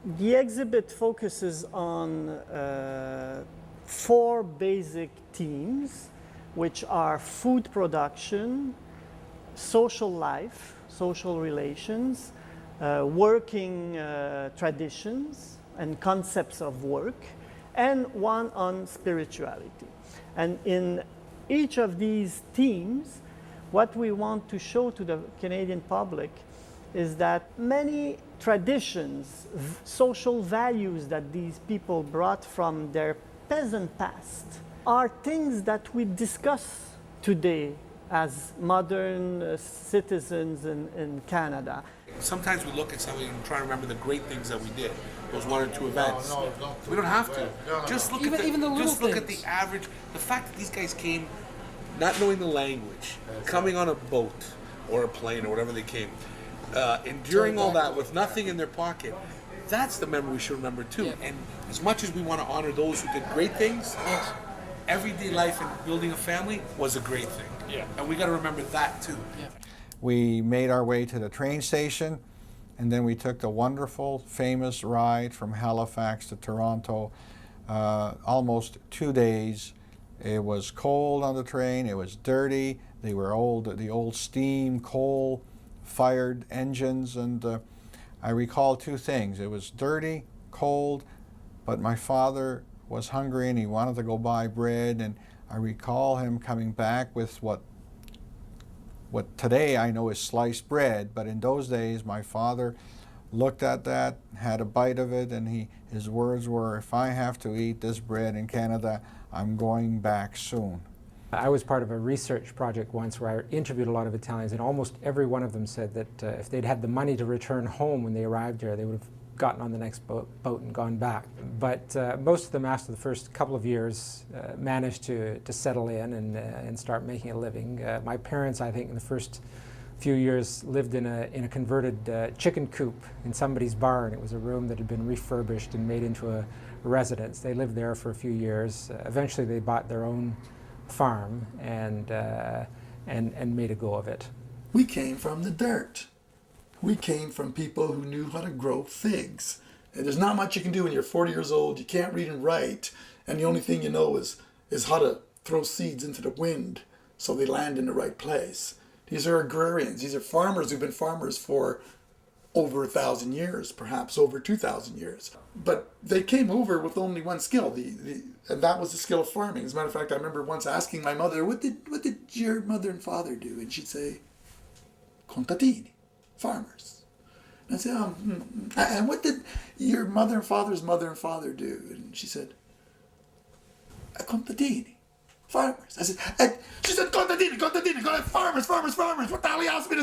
The exhibit focuses on four basic themes, which are food production, social life, social relations, working traditions and concepts of work, and one on spirituality. And in each of these themes, what we want to show to the Canadian public is that many traditions, social values that these people brought from their peasant past are things that we discuss today as modern citizens in Canada. Sometimes we look at something and try to remember the great things that we did, those one or two events. We don't have to. Just look at the average. The fact that these guys came, not knowing the language, coming on a boat or a plane or whatever they came, enduring all that with nothing in their pocket. That's the memory we should remember too. Yeah. And as much as we want to honor those who did great things, everyday life and building a family was a great thing. Yeah. And we got to remember that too. Yeah. We made our way to the train station, and then we took the wonderful, famous ride from Halifax to Toronto. Almost 2 days. It was cold on the train. It was dirty. They were the old steam, coal-fired engines, and I recall two things. It was dirty, cold, but my father was hungry and he wanted to go buy bread, and I recall him coming back with what today I know is sliced bread, but in those days my father looked at that, had a bite of it, and his words were, "If I have to eat this bread in Canada, I'm going back soon." I was part of a research project once where I interviewed a lot of Italians, and almost every one of them said that if they'd had the money to return home when they arrived here, they would have gotten on the next boat and gone back. But most of them, after the first couple of years, managed to settle in and start making a living. My parents, I think, in the first few years lived in a converted chicken coop in somebody's barn. It was a room that had been refurbished and made into a residence. They lived there for a few years. Eventually they bought their own farm and made a go of it. We came from the dirt. We came from people who knew how to grow figs. And there's not much you can do when you're 40 years old. You can't read and write, and the only thing you know is how to throw seeds into the wind so they land in the right place. These are agrarians. These are farmers who've been farmers for over 1,000 years, perhaps over 2,000 years. But they came over with only one skill, and that was the skill of farming. As a matter of fact, I remember once asking my mother, what did your mother and father do? And she'd say, contadini, farmers. And I said, and what did your mother and father's mother and father do? And she said, contadini, farmers. I said, she said, contadini, farmers. What the hell you asked me this